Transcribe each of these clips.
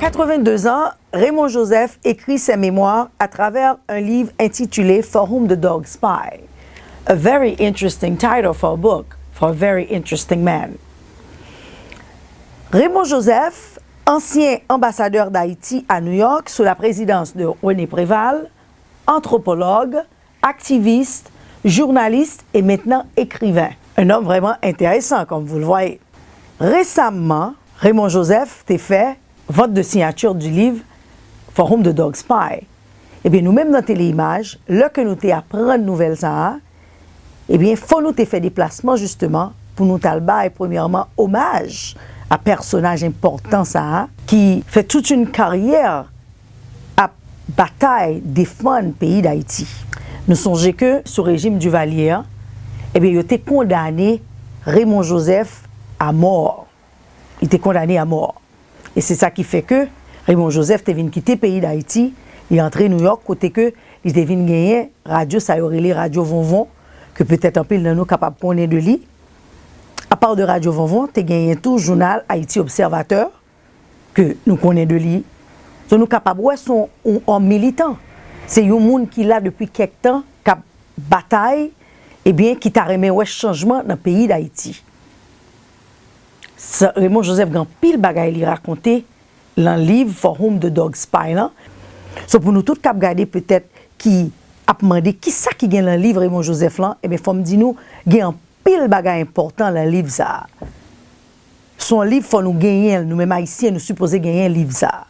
82 ans, Raymond Joseph écrit ses mémoires à travers un livre intitulé For Whom the Dog Spy. A very interesting title for a book, for a very interesting man. Raymond Joseph, ancien ambassadeur d'Haïti à New York sous la présidence de René Préval, anthropologue, activiste, journaliste et maintenant écrivain. Un homme vraiment intéressant, comme vous le voyez. Récemment, Raymond Joseph t'a fait vote de signature du livre For Whom the Dog Spy. Eh bien, nous-mêmes dans Téléimage, là que nous t'apprenons nouvelles ça, eh bien, il faut nous faire des placements justement pour nous talba et premièrement hommage à un personnage important ça, qui fait toute une carrière à bataille défendre le pays d'Haïti. Nous songeons que sous le régime du Valier, eh bien, il a été condamné Raymond Joseph à mort. Il était condamné à mort. Et c'est ça qui fait que Raymond Joseph est venu quitter le pays d'Haïti, il est entré à New York, côté que il est venu gagner radio, ça y aurait les Radio Vonvon, que peut-être un peu de nous capable de connaître de lui. À part de Radio Vonvon, tu as gagné tout le journal Haïti Observateur, que nous connaissons de lui. Donc nous capables de son en militant. C'est un monde qui là depuis quelque temps, qui a bataille, et bien qui t'a remis un changement dans le pays d'Haïti. Raymond Joseph a pile bagaille li raconté dans le livre For Whom the Dog Spy là. So pour nous tous cap garder peut-être qui a demandé qui ça qui gagne dans le livre Raymond Joseph là, et bien faut me dire nous gagne un pile bagaille important dans le livre ça. Son livre faut nous gagner, nous même haïtiens nous supposé gagner un livre ça.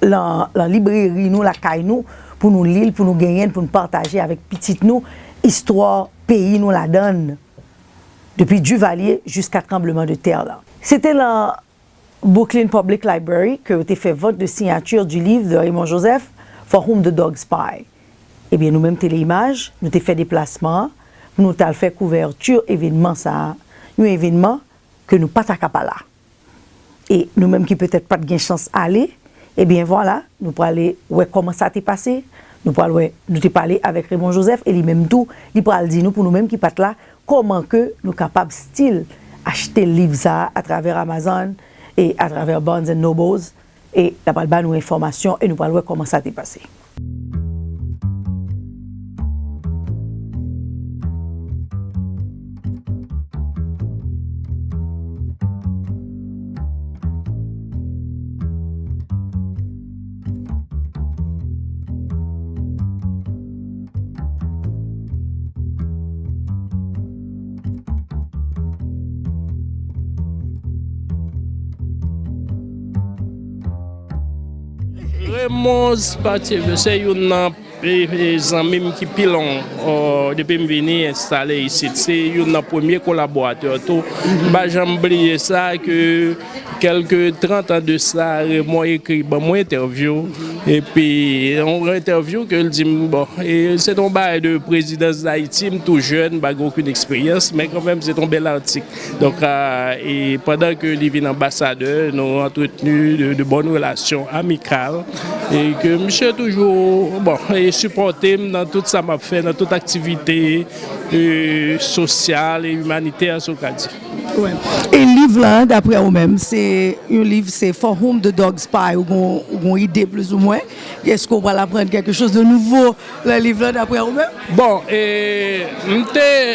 La librairie nous la caille nous pour nous lire, pour nous gagner, pour nous partager avec petite nous histoire pays nous la donne depuis Duvalier jusqu'à tremblement de terre là. C'était la Brooklyn Public Library que tu fait vote de signature du livre de Raymond Joseph, For Whom the Dog Spy. Eh bien, nous-mêmes, Téléimage, nous t'ai fait déplacement, nous t'ai fait couverture, événement ça, un événement que nous pas à là. Et nous-mêmes qui peut-être pas de chance à aller, eh bien voilà, nous pour aller ouais comment ça t'est passé, nous pour aller nous t'ai parlé avec Raymond Joseph et lui-même tout, il pour aller dire nous pour nous-mêmes qui pas là, comment que nous capables style acheter le livre ça à travers Amazon et à travers Barnes & Nobles et la balle nous information et nous parlons comment ça t'est passé. Raymond, c'est un ami qui pilon depuis que je suis installé ici. C'est un premier collaborateur. Je n'ai oublié ça que quelques 30 ans de ça, Raymond écrit mon interview. Et puis, on interview que je dis, bon, c'est un bail de présidence d'Haïti, tout jeune, pas aucune expérience, mais quand même, c'est un bel article. Donc, et pendant que il vient ambassadeur, nous avons entretenu de bonnes relations amicales. Et que monsieur toujours bon, supporté dans tout ça m'a fait, dans toute activité sociale et humanitaire, ce qu'a dit. Ouais. Et le livre là, d'après vous-même, c'est un livre, c'est For Whom the Dog Spy, ou une idée plus ou moins. Est-ce qu'on va apprendre quelque chose de nouveau, le livre là, d'après vous-même? Bon,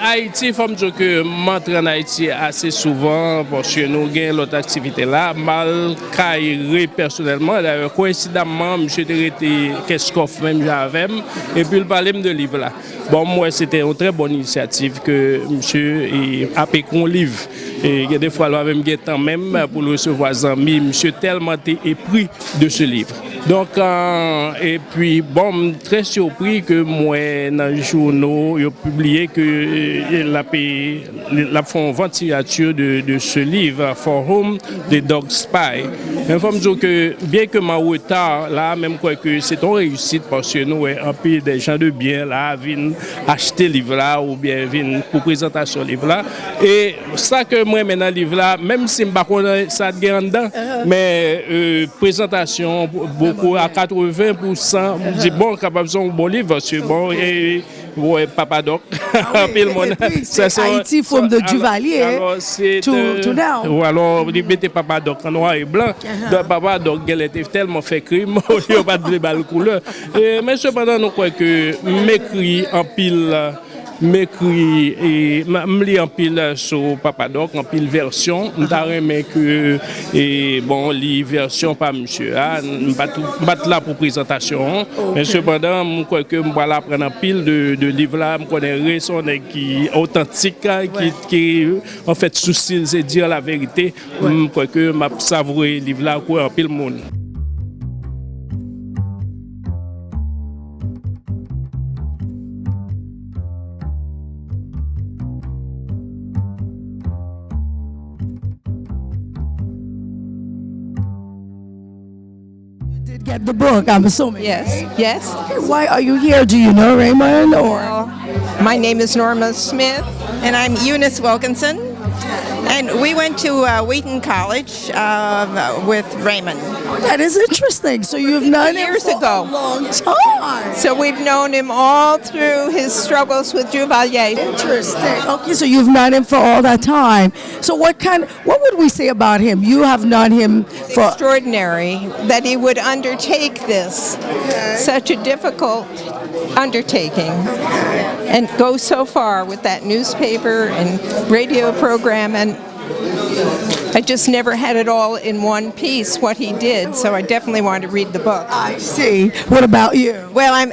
Haïti, il faut me dire que je m'entre en Haïti assez souvent parce que nous avons l'autre activité là. Mal carré personnellement, d'ailleurs, coïncidemment, M. Terreté, qu'est-ce qu'on fait même j'avais, et puis il parlait de livre là. Bon, moi, c'était une très bonne initiative que M. a payé un livre. Et il y a des fois, même pour le recevoir des amis, M. tellement épris de ce livre. Donc, et puis, bon, très surpris que moi, dans les journaux, j'ai publié que la ventilature de ce livre, For Whom the Dog Spy. Il faut me dire que, bien que ma retard, là, même quoi que c'est une réussite, parce que nous, un peu des gens de bien, là, viennent acheter le livre là, ou bien viennent pour présentation livre là. Et ça que moi, maintenant, le livre là, même si je ne sais pas ça de dedans, mais présentation, beaucoup à 80%, je dis bon, capable de un bon livre, parce que bon, et ouais, Papa Doc. Et puis, c'est Haïti from de Duvalier to now. Ou alors, il mettait Papa Doc en noir et blanc. Donc, Papa Doc, elle était tellement fait crime, il n'y a pas de balle couleur. Mais cependant, nous croyons que m'écrit en pile. M'écrit et m'li en pile sur Papa Doc en pile version mais que et bon les versions pas monsieur battre là pour présentation mais cependant je crois que je vais prendre en pile de livres là me connais raison qui authentique qui en fait souci c'est dire la vérité je crois que m'a savouré livre là quoi en pile monde. Get the book, I'm assuming. Yes. Why are you here? Do you know Raymond or? My name is Norma Smith. And I'm Eunice Wilkinson. And we went to Wheaton College with Raymond. That is interesting. So you've known him Years for ago. a long time. So we've known him all through his struggles with Duvalier. Interesting. Okay, so you've known him for all that time. So what would we say about him? You have known him for Extraordinary that he would undertake this, such a difficult undertaking, and go so far with that newspaper and radio program. And I just never had it all in one piece what he did, so I definitely wanted to read the book. I see. What about you? Well, I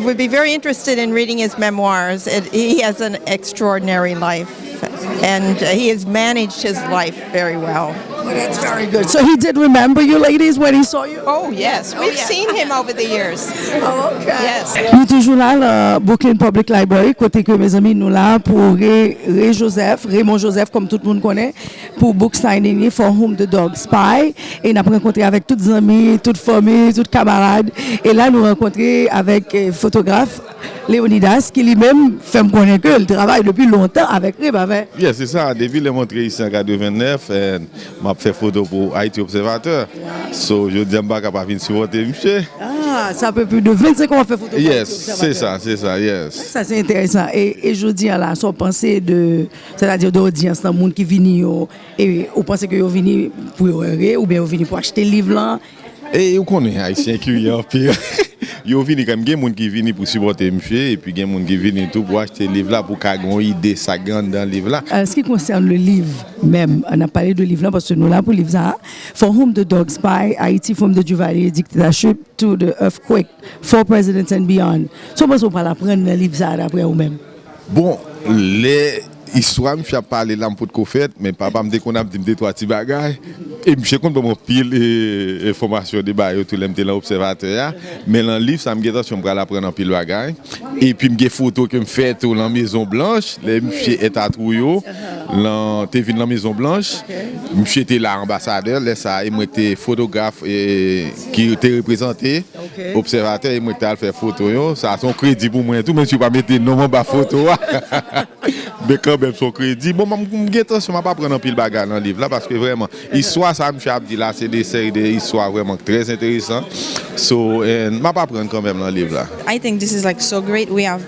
would be very interested in reading his memoirs. He has an extraordinary life, and he has managed his life very well. Oh, that's very good. So he did remember you ladies when he saw you? Oh yes, we've seen him over the years. Oh, okay. Yes. Nous toujours là, le Brooklyn Public Library, côté que mes amis nous là pour Raymond Joseph, comme tout le monde connaît, pour book signing For Whom the Dog Spy. Et nous avons rencontré avec toutes les amis, toutes familles, toutes camarades. Et là, nous rencontré avec photographe Léonidas, qui lui-même fait me connaître qu'il travaille depuis longtemps avec Raymond. Oui, c'est ça. Depuis le montré ici en 89, m'a fait photo pour Haïti Observateur. So, je dis que je ne vais pas venir supporter monsieur. Ah, ça peut plus de 25 ans on fait photo. Yes, c'est ça, yes. Ça c'est intéressant. Et je dis là, son pensée c'est-à-dire d'audience, dans le monde qui vient, et vous pensez que vous venez pour rire ou bien vous venez pour acheter le livre là. Et vous connaissez Haïtien qui en pire. Yo vini comme gen moun qui vini pour supporter monsieur et puis gen moun qui vini tout pour acheter livre là pour qu'a gon idée ça grande dans livre là. En ce qui concerne le livre même, on a parlé de livre là parce que nous là pour livre ça For Whom the Dog Spy, Haiti from the Duvalier dictatorship to the earthquake, 4 presidents and beyond. So moi on pas la prendre le livre ça d'après vous même. Bon, les histoire m'fia parler là pour ko fait mais papa me dit qu'on a dit trois petits bagages et monsieur compte mon pile information de bail tout l'aime dans observateur mais dans livre ça me get attention pour la prendre en pile bagages et puis me get photo que me fait tout dans Maison Blanche les monsieur est à Trouyo dans t'es venu dans Maison Blanche monsieur était là ambassadeur là ça et moi était photographe et qui était représenté observateur et moi était faire photo yo ça son crédit pour moi tout même si pas mettre non mon ba photo mais quand même son crédit bon je attention m'a pas prendre un pile bagarre dans le livre là parce que vraiment histoire ça me fait dit là c'est des séries d'histoires vraiment très intéressantes so m'a pas prendre quand même dans le livre là. I think this is like so great. We have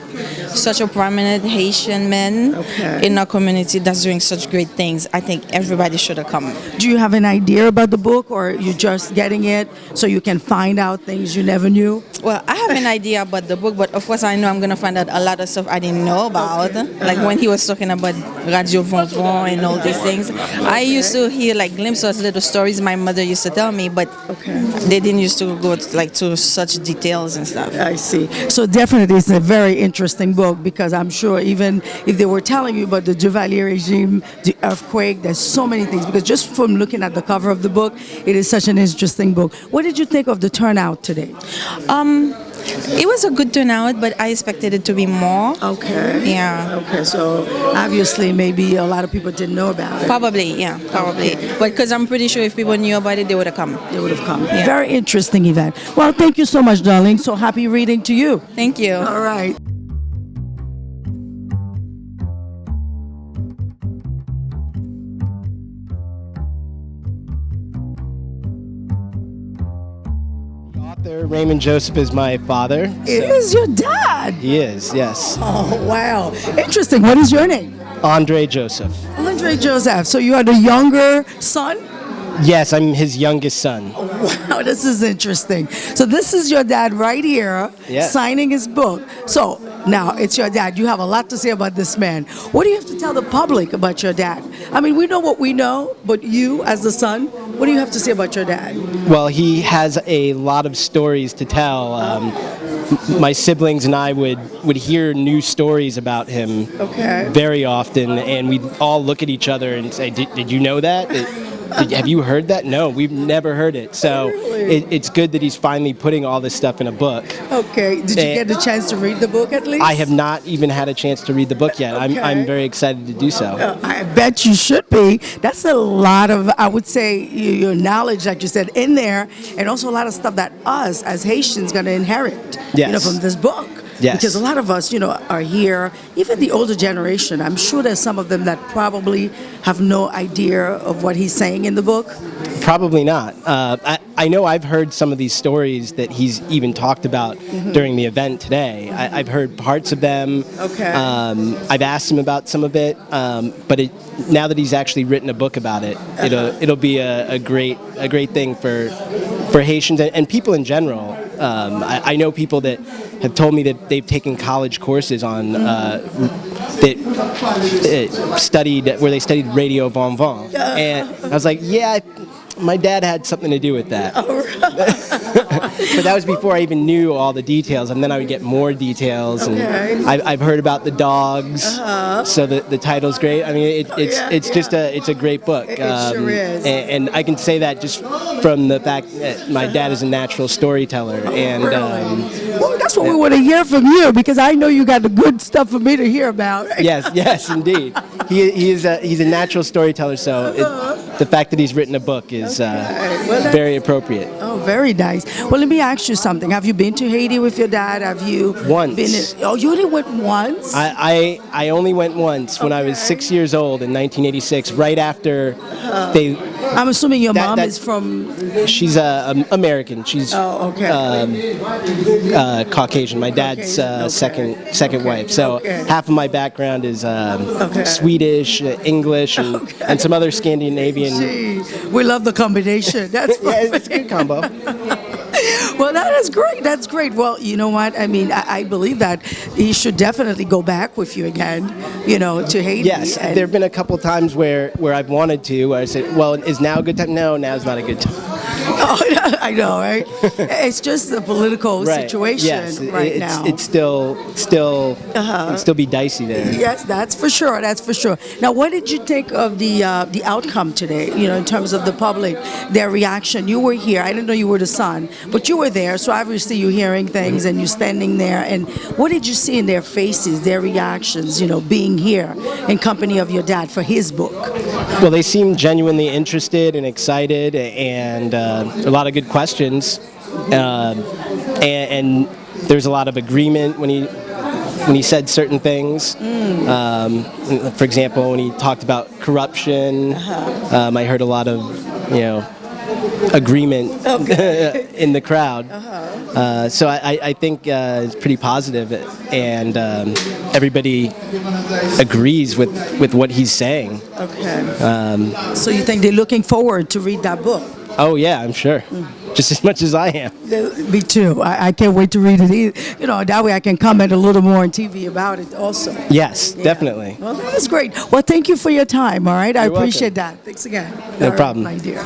such a prominent Haitian man in our community that's doing such great things. I think everybody should have come. Do you have an idea about the book or you're just getting it so you can find out things you never knew? Well, I have an idea about the book, but of course I know I'm going to find out a lot of stuff I didn't know about. Like when he was talking about Radio Vonvon and all these things. I used to hear like glimpses, little stories my mother used to tell me, but they didn't used to go to such details and stuff. I see. So definitely it's a very interesting book because I'm sure even if they were telling you about the Duvalier regime, the earthquake, there's so many things because just from looking at the cover of the book, it is such an interesting book. What did you think of the turnout today? It was a good turnout, but I expected it to be more. Okay. Yeah. Okay, so obviously maybe a lot of people didn't know about it. Probably. But because I'm pretty sure if people knew about it, they would have come. They would have come. Yeah. Very interesting event. Well, thank you so much, darling. So happy reading to you. Thank you. All right. Arthur Raymond Joseph is my father. It is your dad. He is, yes. Oh, wow. Interesting. What is your name? Andre Joseph. Andre Joseph. So you are the younger son? Yes, I'm his youngest son. Wow, this is interesting. So this is your dad right here, Yeah. signing his book. So now it's your dad. You have a lot to say about this man. What do you have to tell the public about your dad? I mean, we know what we know, but you as the son, what do you have to say about your dad? Well, he has a lot of stories to tell. My siblings and I would hear new stories about him Okay. very often, and we'd all look at each other and say, did you know that? Have you heard that? No, we've never heard it. So it's good that he's finally putting all this stuff in a book. Okay. Did you get the chance to read the book at least? I have not even had a chance to read the book yet. Okay. I'm very excited to do so. I bet you should be. That's a lot of, I would say, your knowledge, like you said, in there, and also a lot of stuff that us as Haitians going to inherit, Yes. from this book. Yes. Because a lot of us, are here, even the older generation, I'm sure there's some of them that probably have no idea of what he's saying in the book. Probably not. I know I've heard some of these stories that he's even talked about during the event today. I've heard parts of them. Okay. I've asked him about some of it, but now that he's actually written a book about it, it'll be a great thing for Haitians and people in general. I know people that have told me that they've taken college courses on that where they studied radio Von Von, and I was like, yeah. My dad had something to do with that. But that was before I even knew all the details, and then I would get more details. And I've heard about the dogs, so the title's great. I mean, it's a great book. It sure is. And I can say that just from the fact that my dad is a natural storyteller, and Well, that's what we want to hear from you, because I know you got the good stuff for me to hear about. yes, indeed, he's a natural storyteller. So the fact that he's written a book is very appropriate. Oh, very nice. Well, let me ask you something. Have you been to Haiti with your dad? Have you Once. You only went once? I only went once when I was 6 years old in 1986, right after they. I'm assuming your mom that- is from... She's American. She's Caucasian. My dad's second wife. So half of my background is Swedish, English, and some other Scandinavian. Gee, we love the combination. That's Yeah, it's a good combo. Well, that is great. That's great. Well, you know what? I mean, I believe that he should definitely go back with you again, to Haiti. Yes, there have been a couple times where I've wanted to. Where I said, "Well, is now a good time?" No, now's not a good time. Oh, I know, right? It's just the political situation Yes, now. It's still it'd still be dicey there. Yes, that's for sure. That's for sure. Now, what did you think of the outcome today? In terms of the public, their reaction. You were here. I didn't know you were the son, but you were there. So obviously, you're hearing things and you're standing there. And what did you see in their faces, their reactions? Being here in company of your dad for his book. Well, they seem genuinely interested and excited, and a lot of good questions. And there's a lot of agreement when he said certain things. For example, when he talked about corruption, I heard a lot of agreement in the crowd. So I think it's pretty positive, and everybody agrees with what he's saying. Okay. So you think they're looking forward to read that book? Oh yeah, I'm sure. Just as much as I am. Me too. I can't wait to read it either. That way I can comment a little more on TV about it also. Yes, definitely. Well, that was great. Well, thank you for your time, all right? I You're appreciate welcome. that. Thanks again. No All right, problem. my dear.